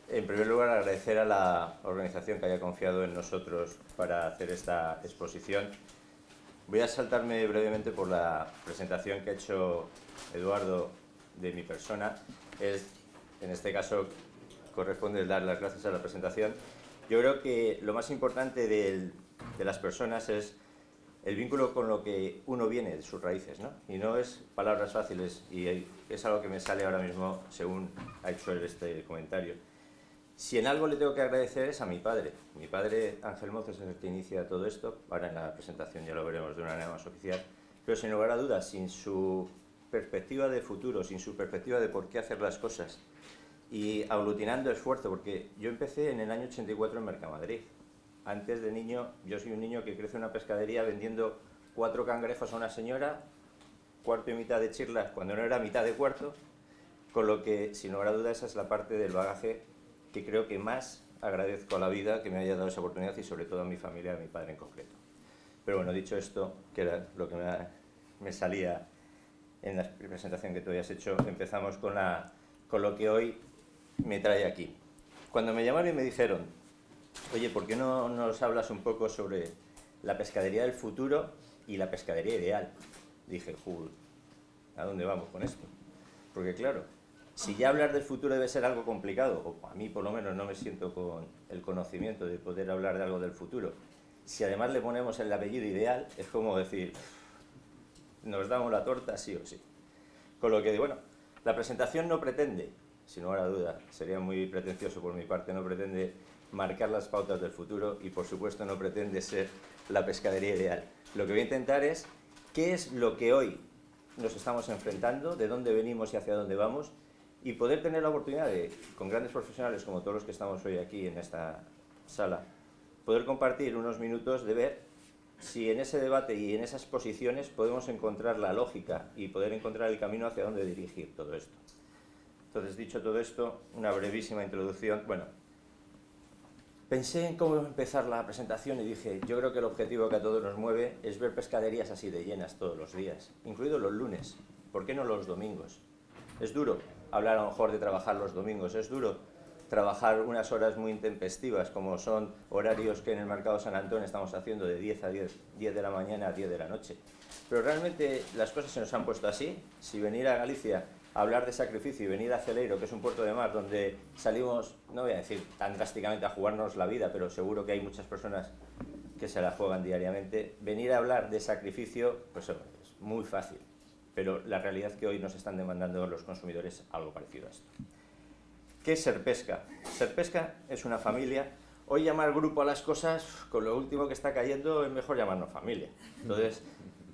En primer lugar, agradecer a la organización que haya confiado en nosotros para hacer esta exposición. Voy a saltarme brevemente por la presentación que ha hecho Eduardo de mi persona. En este caso, corresponde dar las gracias a la presentación. Yo creo que lo más importante de las personas es el vínculo con lo que uno viene, de sus raíces, ¿no? Y no es palabras fáciles, y es algo que me sale ahora mismo según ha hecho él este comentario. Si en algo le tengo que agradecer es a mi padre. Mi padre, Ángel Mozos, es el que inicia todo esto. Ahora en la presentación ya lo veremos de una manera más oficial. Pero sin lugar a dudas, sin su perspectiva de futuro, sin su perspectiva de por qué hacer las cosas, y aglutinando esfuerzo, porque yo empecé en el año 84 en Mercamadrid. Antes de niño, yo soy un niño que crece en una pescadería vendiendo 4 cangrejos a una señora, cuarto y mitad de chirlas cuando no era mitad de cuarto, con lo que, sin lugar a dudas, esa es la parte del bagaje que creo que más agradezco a la vida que me haya dado esa oportunidad, y sobre todo a mi familia, a mi padre en concreto. Pero bueno, dicho esto, que era lo que me salía en la presentación que tú habías hecho, empezamos con lo que hoy me trae aquí. Cuando me llamaron y me dijeron, oye, ¿por qué no nos hablas un poco sobre la pescadería del futuro y la pescadería ideal? Dije, ¿a dónde vamos con esto? Porque claro, si ya hablar del futuro debe ser algo complicado, o a mí por lo menos no me siento con el conocimiento de poder hablar de algo del futuro, si además le ponemos el apellido ideal, es como decir, nos damos la torta sí o sí. Con lo que, bueno, la presentación no pretende, sin lugar a duda, sería muy pretencioso por mi parte, no pretende marcar las pautas del futuro y por supuesto no pretende ser la pescadería ideal. Lo que voy a intentar es qué es lo que hoy nos estamos enfrentando, de dónde venimos y hacia dónde vamos, y poder tener la oportunidad de, con grandes profesionales como todos los que estamos hoy aquí en esta sala, poder compartir unos minutos de ver si en ese debate y en esas posiciones podemos encontrar la lógica y poder encontrar el camino hacia dónde dirigir todo esto. Entonces, dicho todo esto, una brevísima introducción. Bueno, pensé en cómo empezar la presentación y dije, yo creo que el objetivo que a todos nos mueve es ver pescaderías así de llenas todos los días, incluidos los lunes. ¿Por qué no los domingos? Es duro hablar a lo mejor de trabajar los domingos, es duro trabajar unas horas muy intempestivas, como son horarios que en el Mercado San Antón estamos haciendo de 10 a 10 de la mañana a 10 de la noche. Pero realmente las cosas se nos han puesto así. Si venir a Galicia a hablar de sacrificio y venir a Celeiro, que es un puerto de mar donde salimos, no voy a decir tan drásticamente a jugarnos la vida, pero seguro que hay muchas personas que se la juegan diariamente, venir a hablar de sacrificio, pues es muy fácil. Pero la realidad es que hoy nos están demandando los consumidores algo parecido a esto. ¿Qué es Serpesca? Serpesca es una familia. Hoy llamar grupo a las cosas, con lo último que está cayendo, es mejor llamarnos familia. Entonces,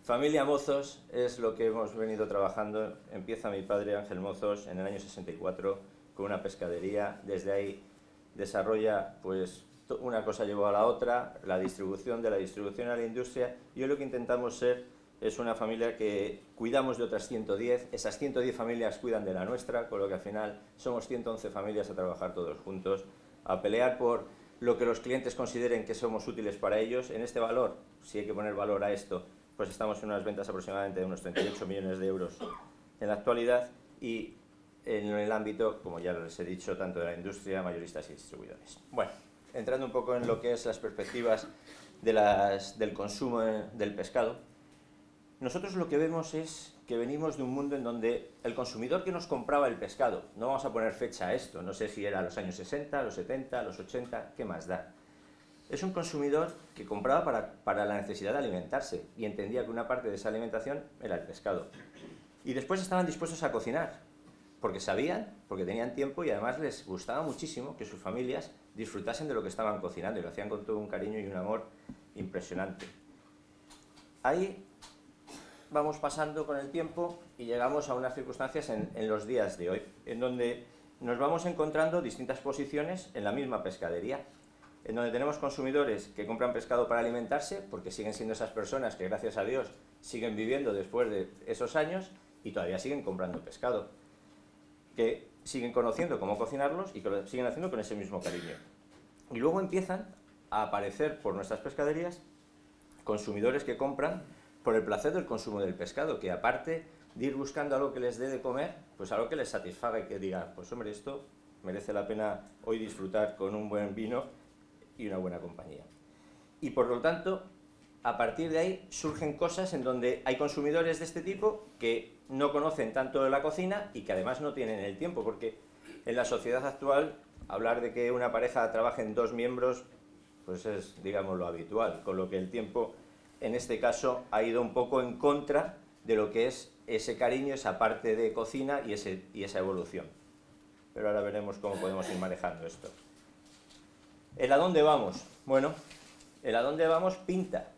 familia Mozos es lo que hemos venido trabajando. Empieza mi padre Ángel Mozos en el año 64 con una pescadería. Desde ahí desarrolla, pues, una cosa llevó a la otra, la distribución, de la distribución a la industria. Y hoy lo que intentamos ser es una familia que cuidamos de otras 110, esas 110 familias cuidan de la nuestra, con lo que al final somos 111 familias a trabajar todos juntos, a pelear por lo que los clientes consideren que somos útiles para ellos. En este valor, si hay que poner valor a esto, pues estamos en unas ventas aproximadamente de unos 38 millones de euros en la actualidad, y en el ámbito, como ya les he dicho, tanto de la industria, mayoristas y distribuidores. Bueno, entrando un poco en lo que es las perspectivas del consumo del pescado, nosotros lo que vemos es que venimos de un mundo en donde el consumidor que nos compraba el pescado, no vamos a poner fecha a esto, no sé si era los años 60, los 70, los 80, ¿qué más da? Es un consumidor que compraba para la necesidad de alimentarse y entendía que una parte de esa alimentación era el pescado. Y después estaban dispuestos a cocinar, porque sabían, porque tenían tiempo y además les gustaba muchísimo que sus familias disfrutasen de lo que estaban cocinando y lo hacían con todo un cariño y un amor impresionante. Ahí vamos pasando con el tiempo y llegamos a unas circunstancias en los días de hoy, en donde nos vamos encontrando distintas posiciones en la misma pescadería, en donde tenemos consumidores que compran pescado para alimentarse, porque siguen siendo esas personas que, gracias a Dios, siguen viviendo después de esos años y todavía siguen comprando pescado, que siguen conociendo cómo cocinarlos y que lo siguen haciendo con ese mismo cariño. Y luego empiezan a aparecer por nuestras pescaderías consumidores que compran por el placer del consumo del pescado, que aparte de ir buscando algo que les dé de comer, pues algo que les satisfaga y que diga, pues hombre, esto merece la pena hoy disfrutar con un buen vino y una buena compañía. Y por lo tanto, a partir de ahí surgen cosas en donde hay consumidores de este tipo que no conocen tanto de la cocina y que además no tienen el tiempo, porque en la sociedad actual hablar de que una pareja trabaje en 2 miembros pues es, digamos, lo habitual, con lo que el tiempo en este caso ha ido un poco en contra de lo que es ese cariño, esa parte de cocina y esa evolución. Pero ahora veremos cómo podemos ir manejando esto. ¿El a dónde vamos? Bueno, el a dónde vamos pinta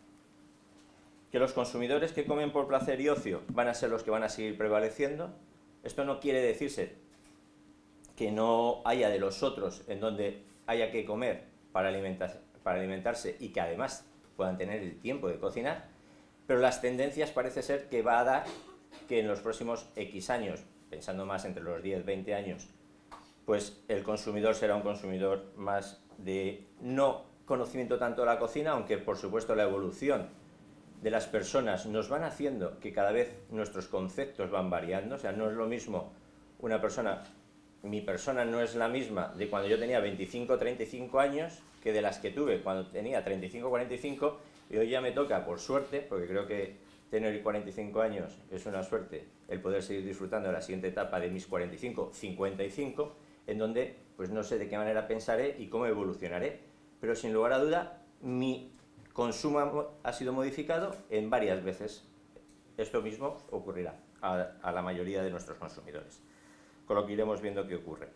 que los consumidores que comen por placer y ocio van a ser los que van a seguir prevaleciendo. Esto no quiere decirse que no haya de los otros en donde haya que comer para alimentarse y que además puedan tener el tiempo de cocinar, pero las tendencias parece ser que va a dar que en los próximos X años, pensando más entre los 10, 20 años, pues el consumidor será un consumidor más de no conocimiento tanto de la cocina, aunque por supuesto la evolución de las personas nos van haciendo que cada vez nuestros conceptos van variando. O sea, no es lo mismo una persona, mi persona no es la misma de cuando yo tenía 25 o 35 años que de las que tuve cuando tenía 35 o 45, y hoy ya me toca, por suerte, porque creo que tener 45 años es una suerte, el poder seguir disfrutando de la siguiente etapa de mis 45, 55, en donde pues no sé de qué manera pensaré y cómo evolucionaré, pero sin lugar a duda mi consumo ha sido modificado en varias veces. Esto mismo ocurrirá a la mayoría de nuestros consumidores, con lo que iremos viendo qué ocurre.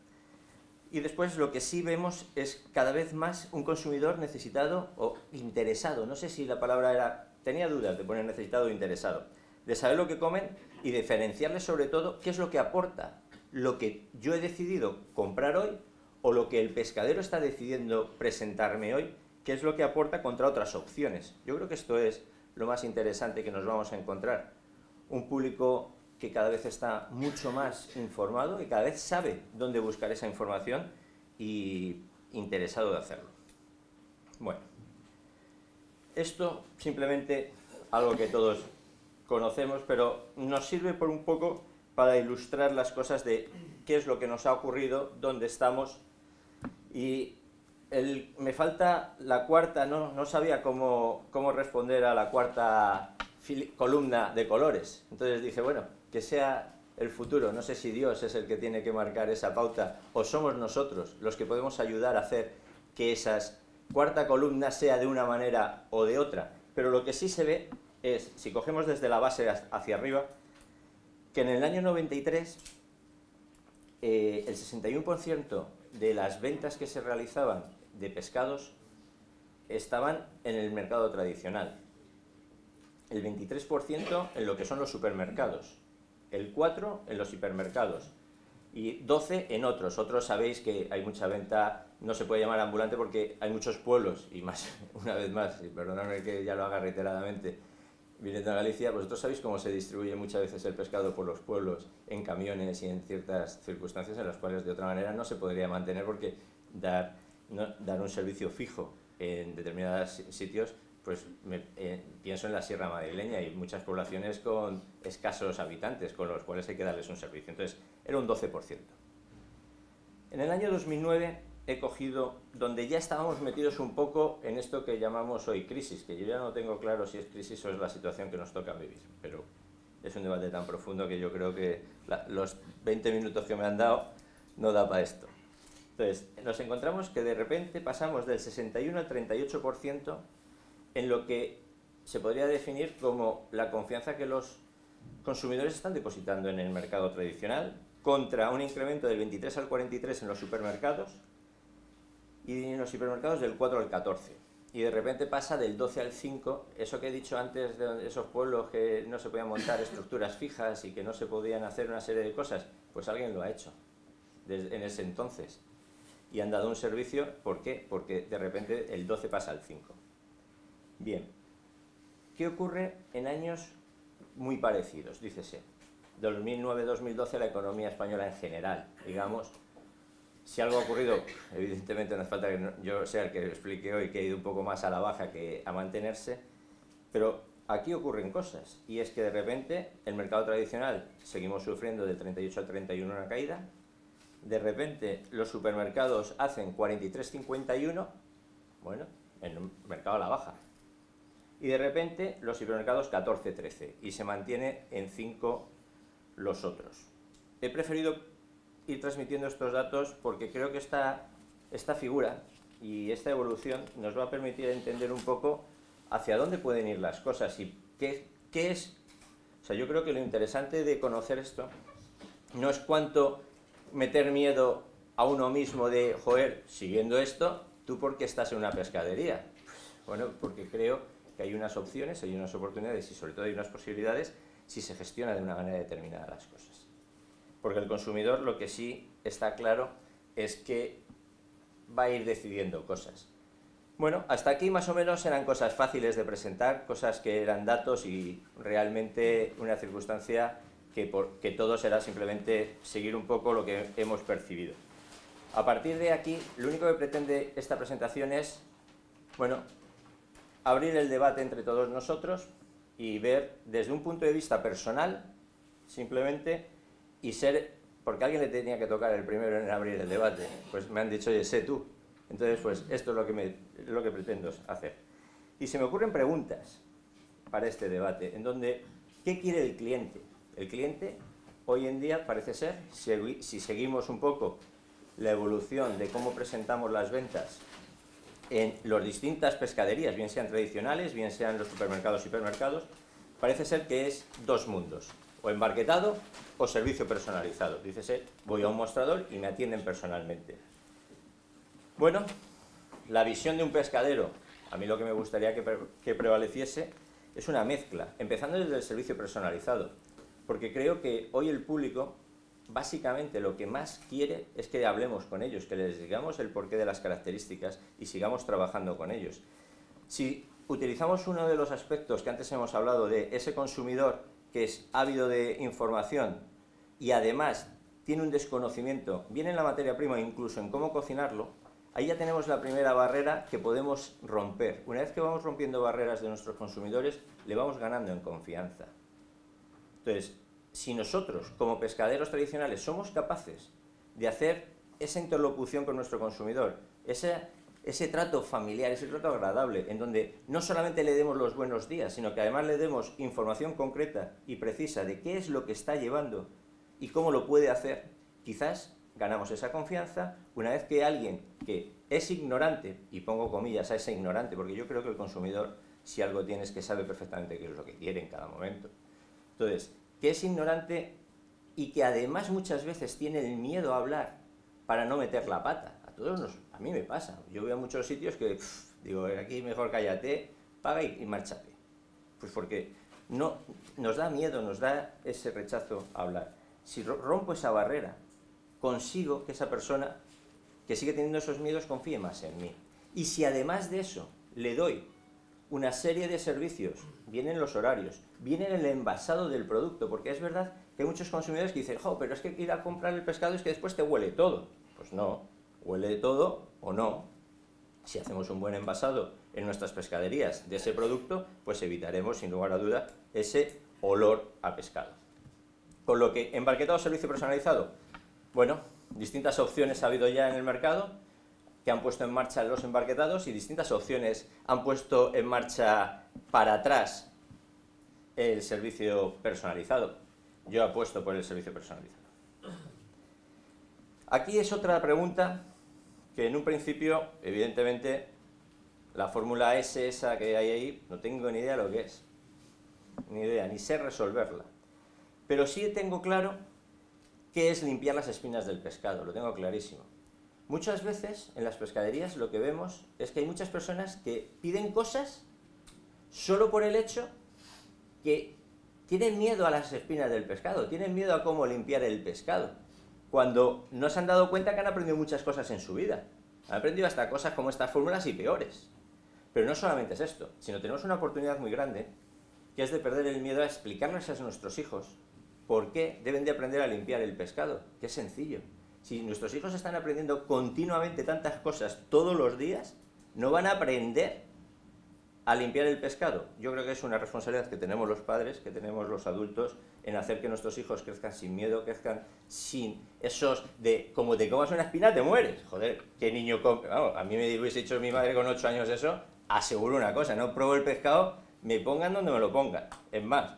Y después lo que sí vemos es cada vez más un consumidor necesitado o interesado, no sé si la palabra era, tenía dudas de poner necesitado o interesado, de saber lo que comen y diferenciarles sobre todo qué es lo que aporta lo que yo he decidido comprar hoy o lo que el pescadero está decidiendo presentarme hoy, qué es lo que aporta contra otras opciones. Yo creo que esto es lo más interesante que nos vamos a encontrar. Un público que cada vez está mucho más informado y cada vez sabe dónde buscar esa información y interesado de hacerlo. Bueno, esto simplemente algo que todos conocemos, pero nos sirve por un poco para ilustrar las cosas de qué es lo que nos ha ocurrido, dónde estamos. Y me falta la cuarta, no sabía cómo responder a la cuarta columna de colores. Entonces dije, bueno, que sea el futuro. No sé si Dios es el que tiene que marcar esa pauta o somos nosotros los que podemos ayudar a hacer que esa cuarta columna sea de una manera o de otra. Pero lo que sí se ve es, si cogemos desde la base hacia arriba, que en el año 93 el 61% de las ventas que se realizaban de pescados estaban en el mercado tradicional, el 23% en lo que son los supermercados, el 4% en los hipermercados y 12% en otros. Otros sabéis que hay mucha venta, no se puede llamar ambulante porque hay muchos pueblos, y más, una vez más, y perdonadme que ya lo haga reiteradamente, viniendo a Galicia, vosotros sabéis cómo se distribuye muchas veces el pescado por los pueblos en camiones y en ciertas circunstancias en las cuales de otra manera no se podría mantener, porque dar un servicio fijo en determinados sitios, pues pienso en la Sierra Madrileña y muchas poblaciones con escasos habitantes, con los cuales hay que darles un servicio. Entonces, era un 12%. En el año 2009 he cogido, donde ya estábamos metidos un poco en esto que llamamos hoy crisis, que yo ya no tengo claro si es crisis o es la situación que nos toca vivir, pero es un debate tan profundo que yo creo que los 20 minutos que me han dado no da para esto. Entonces, nos encontramos que de repente pasamos del 61 al 38% en lo que se podría definir como la confianza que los consumidores están depositando en el mercado tradicional, contra un incremento del 23 al 43% en los supermercados, y en los hipermercados del 4 al 14. Y de repente pasa del 12 al 5, eso que he dicho antes de esos pueblos que no se podían montar estructuras fijas y que no se podían hacer una serie de cosas, pues alguien lo ha hecho en ese entonces. Y han dado un servicio, ¿por qué? Porque de repente el 12 pasa al 5. Bien, ¿qué ocurre en años muy parecidos? Dícese, 2009-2012 la economía española en general, digamos. Si algo ha ocurrido, evidentemente no hace falta que yo sea el que lo explique hoy, que ha ido un poco más a la baja que a mantenerse, pero aquí ocurren cosas, y es que de repente el mercado tradicional seguimos sufriendo del 38 al 31 una caída, de repente los supermercados hacen 43,51, bueno, en el mercado a la baja. Y de repente los hipermercados 14,13 y se mantiene en 5 los otros. He preferido ir transmitiendo estos datos porque creo que esta figura y esta evolución nos va a permitir entender un poco hacia dónde pueden ir las cosas y qué es. O sea, yo creo que lo interesante de conocer esto no es cuánto meter miedo a uno mismo de, joder, siguiendo esto, ¿tú por qué estás en una pescadería? Bueno, porque creo que hay unas opciones, hay unas oportunidades y sobre todo hay unas posibilidades si se gestiona de una manera determinada las cosas. Porque el consumidor lo que sí está claro es que va a ir decidiendo cosas. Bueno, hasta aquí más o menos eran cosas fáciles de presentar, cosas que eran datos y realmente una circunstancia que todo será simplemente seguir un poco lo que hemos percibido. A partir de aquí, lo único que pretende esta presentación es, bueno, abrir el debate entre todos nosotros y ver desde un punto de vista personal, simplemente, y ser, porque a alguien le tenía que tocar el primero en abrir el debate, pues me han dicho, oye, sé tú. Entonces, pues esto es lo que pretendo hacer. Y se me ocurren preguntas para este debate, en donde, ¿qué quiere el cliente? El cliente, hoy en día, parece ser, si seguimos un poco la evolución de cómo presentamos las ventas en las distintas pescaderías, bien sean tradicionales, bien sean los supermercados, hipermercados, parece ser que es dos mundos, o embarquetado o servicio personalizado. Dícese, voy a un mostrador y me atienden personalmente. Bueno, la visión de un pescadero, a mí lo que me gustaría que prevaleciese es una mezcla, empezando desde el servicio personalizado, porque creo que hoy el público básicamente lo que más quiere es que hablemos con ellos, que les digamos el porqué de las características y sigamos trabajando con ellos. Si utilizamos uno de los aspectos que antes hemos hablado de ese consumidor que es ávido de información y además tiene un desconocimiento, bien en la materia prima e incluso en cómo cocinarlo, ahí ya tenemos la primera barrera que podemos romper. Una vez que vamos rompiendo barreras de nuestros consumidores, le vamos ganando en confianza. Entonces, si nosotros, como pescaderos tradicionales, somos capaces de hacer esa interlocución con nuestro consumidor, ese trato familiar, ese trato agradable, en donde no solamente le demos los buenos días, sino que además le demos información concreta y precisa de qué es lo que está llevando y cómo lo puede hacer, quizás ganamos esa confianza una vez que alguien que es ignorante, y pongo comillas a ese ignorante, porque yo creo que el consumidor, si algo tiene, es que sabe perfectamente qué es lo que quiere en cada momento. Entonces, que es ignorante y que además muchas veces tiene el miedo a hablar para no meter la pata. A mí me pasa. Yo voy a muchos sitios que digo, aquí mejor cállate, paga y márchate. Pues porque no, nos da miedo, nos da ese rechazo a hablar. Si rompo esa barrera, consigo que esa persona que sigue teniendo esos miedos confíe más en mí. Y si además de eso le doy una serie de servicios, vienen los horarios, viene el envasado del producto, porque es verdad que hay muchos consumidores que dicen, jo, pero es que ir a comprar el pescado es que después te huele todo. Pues no, huele todo o no. Si hacemos un buen envasado en nuestras pescaderías de ese producto, pues evitaremos, sin lugar a duda, ese olor a pescado. Con lo que, embarquetado o servicio personalizado, bueno, distintas opciones ha habido ya en el mercado, que han puesto en marcha los embarquetados y distintas opciones han puesto en marcha para atrás el servicio personalizado. Yo apuesto por el servicio personalizado. Aquí es otra pregunta que en un principio, evidentemente, la fórmula S esa que hay ahí, no tengo ni idea de lo que es. Ni idea, ni sé resolverla. Pero sí tengo claro qué es limpiar las espinas del pescado, lo tengo clarísimo. Muchas veces en las pescaderías lo que vemos es que hay muchas personas que piden cosas solo por el hecho que tienen miedo a las espinas del pescado, tienen miedo a cómo limpiar el pescado, cuando no se han dado cuenta que han aprendido muchas cosas en su vida. Han aprendido hasta cosas como estas fórmulas y peores. Pero no solamente es esto, sino tenemos una oportunidad muy grande, que es de perder el miedo a explicarles a nuestros hijos por qué deben de aprender a limpiar el pescado, que es sencillo. Si nuestros hijos están aprendiendo continuamente tantas cosas todos los días, no van a aprender a limpiar el pescado. Yo creo que es una responsabilidad que tenemos los padres, que tenemos los adultos, en hacer que nuestros hijos crezcan sin miedo, crezcan sin esos de, como te comas una espina te mueres. Joder, ¿qué niño come? Vamos, a mí me hubiese dicho mi madre con 8 años eso, aseguro una cosa, no pruebo el pescado, me pongan donde me lo pongan. Es más,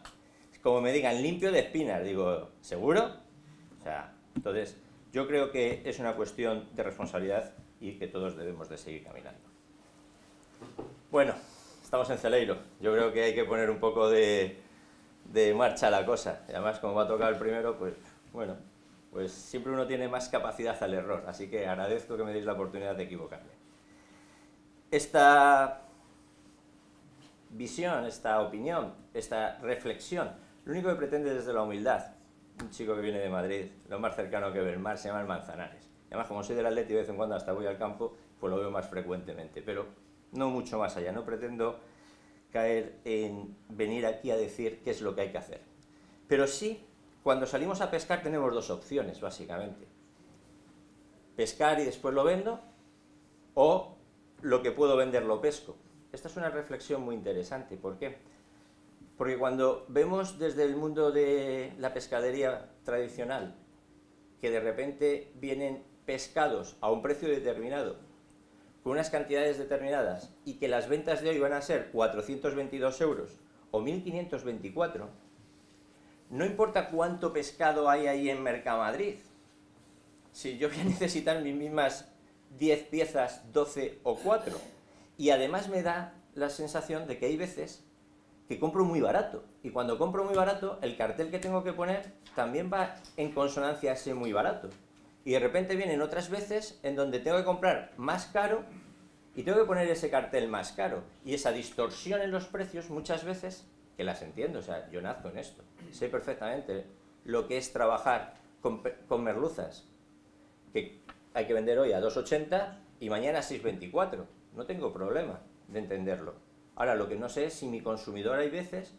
como me digan limpio de espinas, digo, ¿seguro? O sea, entonces, yo creo que es una cuestión de responsabilidad y que todos debemos de seguir caminando. Bueno, estamos en Celeiro. Yo creo que hay que poner un poco de marcha a la cosa. Y además, como va a tocar el primero, pues, bueno, pues siempre uno tiene más capacidad al error. Así que agradezco que me deis la oportunidad de equivocarme. Esta visión, esta opinión, esta reflexión, lo único que pretende desde la humildad. Un chico que viene de Madrid, lo más cercano que ve el mar, se llama el Manzanares. Y además, como soy del Atleti, de vez en cuando hasta voy al campo, pues lo veo más frecuentemente, pero no mucho más allá. No pretendo caer en venir aquí a decir qué es lo que hay que hacer. Pero sí, cuando salimos a pescar tenemos dos opciones, básicamente. Pescar y después lo vendo, o lo que puedo vender lo pesco. Esta es una reflexión muy interesante. ¿Por qué? Porque cuando vemos desde el mundo de la pescadería tradicional que de repente vienen pescados a un precio determinado, con unas cantidades determinadas, y que las ventas de hoy van a ser 422 euros o 1524, no importa cuánto pescado hay ahí en Mercamadrid, si yo voy a necesitar mis mismas 10 piezas, 12 o 4, y además me da la sensación de que hay veces que compro muy barato, y cuando compro muy barato, el cartel que tengo que poner también va en consonancia a ese muy barato. Y de repente vienen otras veces en donde tengo que comprar más caro y tengo que poner ese cartel más caro. Y esa distorsión en los precios muchas veces, que las entiendo, o sea, yo nazco en esto, sé perfectamente lo que es trabajar con merluzas, que hay que vender hoy a 2,80 y mañana a 6,24. No tengo problema de entenderlo. Ahora, lo que no sé es si mi consumidor hay veces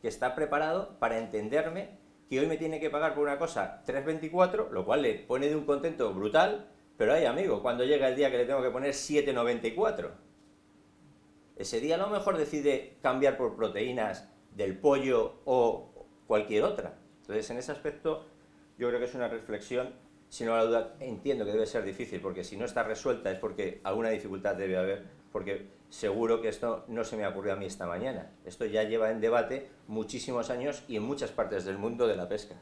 que está preparado para entenderme que hoy me tiene que pagar por una cosa 3,24, lo cual le pone de un contento brutal, pero ay amigo, cuando llega el día que le tengo que poner 7,94, ese día a lo mejor decide cambiar por proteínas del pollo o cualquier otra. Entonces, en ese aspecto, yo creo que es una reflexión, sin lugar a duda, entiendo que debe ser difícil, porque si no está resuelta es porque alguna dificultad debe haber, porque seguro que esto no se me ocurrió a mí esta mañana. Esto ya lleva en debate muchísimos años y en muchas partes del mundo de la pesca.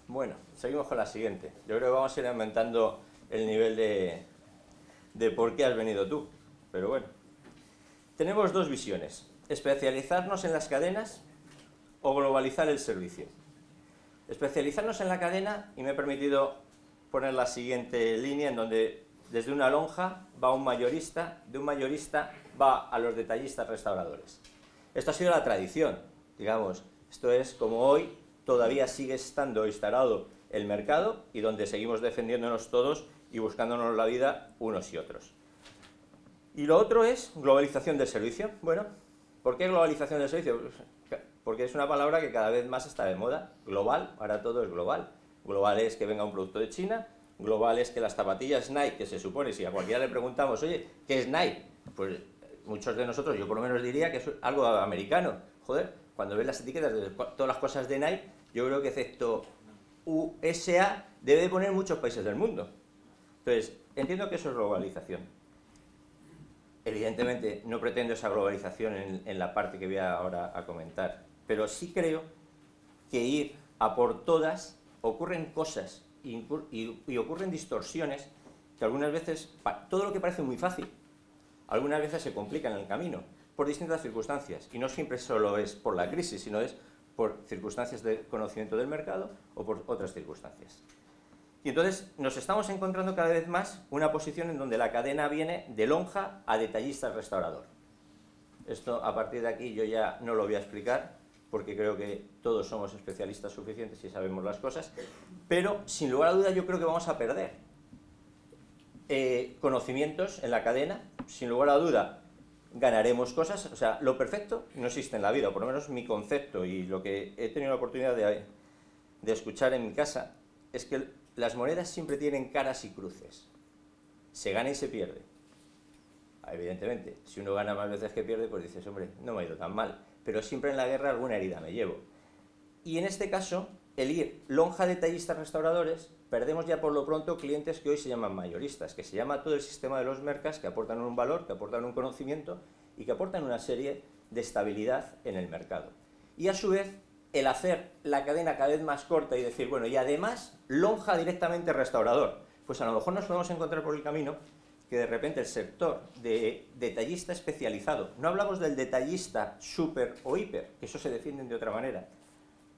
Bueno, seguimos con la siguiente. Yo creo que vamos a ir aumentando el nivel de por qué has venido tú. Pero bueno, tenemos dos visiones: especializarnos en las cadenas o globalizar el servicio. Especializarnos en la cadena, y me he permitido poner la siguiente línea en donde desde una lonja va un mayorista, de un mayorista va a los detallistas restauradores. Esto ha sido la tradición, digamos. Esto es como hoy todavía sigue estando instalado el mercado y donde seguimos defendiéndonos todos y buscándonos la vida unos y otros. Y lo otro es globalización del servicio. Bueno, ¿por qué globalización del servicio? Porque es una palabra que cada vez más está de moda. Global, ahora todo es global. Global es que venga un producto de China. Global es que las zapatillas Nike, que se supone, si a cualquiera le preguntamos, oye, ¿qué es Nike? Pues muchos de nosotros, yo por lo menos diría que es algo americano. Joder, cuando ves las etiquetas de todas las cosas de Nike, yo creo que excepto USA, debe de poner muchos países del mundo. Entonces, entiendo que eso es globalización. Evidentemente, no pretendo esa globalización en la parte que voy ahora a comentar, pero sí creo que ir a por todas ocurren cosas y ocurren distorsiones que algunas veces, todo lo que parece muy fácil, algunas veces se complica en el camino por distintas circunstancias, y no siempre solo es por la crisis, sino es por circunstancias de conocimiento del mercado o por otras circunstancias. Y entonces nos estamos encontrando cada vez más una posición en donde la cadena viene de lonja a detallista restaurador. Esto, a partir de aquí, yo ya no lo voy a explicar, porque creo que todos somos especialistas suficientes y sabemos las cosas, pero sin lugar a duda yo creo que vamos a perder conocimientos en la cadena. Sin lugar a duda ganaremos cosas, o sea, lo perfecto no existe en la vida, o por lo menos mi concepto y lo que he tenido la oportunidad de escuchar en mi casa, es que las monedas siempre tienen caras y cruces, se gana y se pierde. Evidentemente, si uno gana más veces que pierde, pues dices, hombre, no me ha ido tan mal. Pero siempre en la guerra alguna herida me llevo. Y en este caso, el ir lonja, detallistas, restauradores, perdemos ya por lo pronto clientes que hoy se llaman mayoristas, que se llama todo el sistema de los mercados, que aportan un valor, que aportan un conocimiento y que aportan una serie de estabilidad en el mercado. Y a su vez, el hacer la cadena cada vez más corta y decir, bueno, y además, lonja directamente restaurador. Pues a lo mejor nos podemos encontrar por el camino que de repente el sector de detallista especializado, no hablamos del detallista super o hiper, que eso se defienden de otra manera,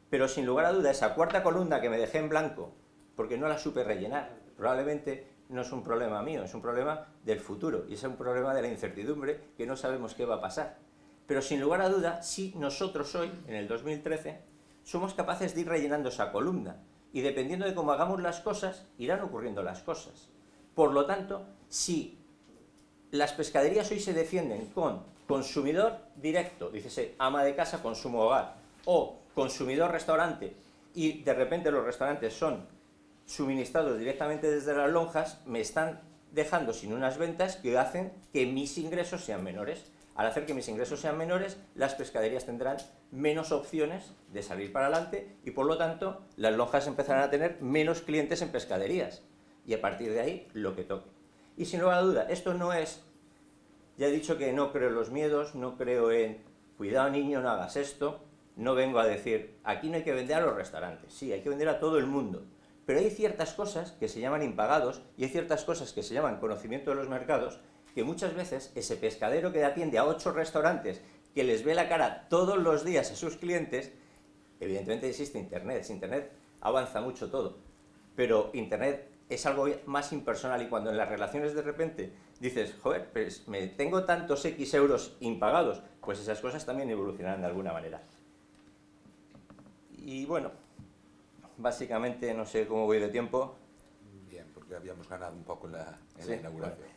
pero sin lugar a duda esa cuarta columna que me dejé en blanco, porque no la supe rellenar, probablemente no es un problema mío, es un problema del futuro, y es un problema de la incertidumbre, que no sabemos qué va a pasar. Pero sin lugar a duda, si nosotros hoy, en el 2013, somos capaces de ir rellenando esa columna, y dependiendo de cómo hagamos las cosas, irán ocurriendo las cosas. Por lo tanto, si las pescaderías hoy se defienden con consumidor directo, dícese ama de casa, consumo hogar, o consumidor restaurante, y de repente los restaurantes son suministrados directamente desde las lonjas, me están dejando sin unas ventas que hacen que mis ingresos sean menores. Al hacer que mis ingresos sean menores, las pescaderías tendrán menos opciones de salir para adelante y por lo tanto las lonjas empezarán a tener menos clientes en pescaderías. Y a partir de ahí, lo que toque. Y sin lugar a duda, esto no es, ya he dicho que no creo en los miedos, no creo en, cuidado niño, no hagas esto, no vengo a decir, aquí no hay que vender a los restaurantes, sí, hay que vender a todo el mundo. Pero hay ciertas cosas que se llaman impagados y hay ciertas cosas que se llaman conocimiento de los mercados, que muchas veces ese pescadero que atiende a 8 restaurantes, que les ve la cara todos los días a sus clientes, evidentemente existe Internet, Internet avanza mucho todo, pero Internet es algo más impersonal y cuando en las relaciones de repente dices, joder, pues me tengo tantos X euros impagados, pues esas cosas también evolucionarán de alguna manera. Y bueno, básicamente no sé cómo voy de tiempo. Bien, porque habíamos ganado un poco en la inauguración. Bueno,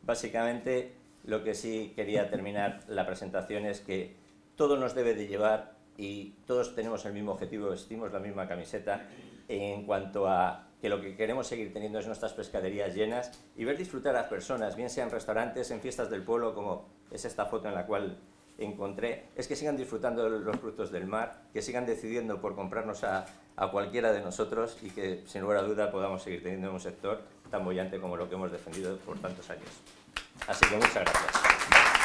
básicamente lo que sí quería terminar la presentación es que todo nos debe de llevar y todos tenemos el mismo objetivo, vestimos la misma camiseta en cuanto a que lo que queremos seguir teniendo es nuestras pescaderías llenas y ver disfrutar a las personas, bien sean restaurantes, en fiestas del pueblo, como es esta foto en la cual encontré, es que sigan disfrutando de los frutos del mar, que sigan decidiendo por comprarnos a cualquiera de nosotros y que, sin lugar a duda, podamos seguir teniendo un sector tan bollante como lo que hemos defendido por tantos años. Así que muchas gracias.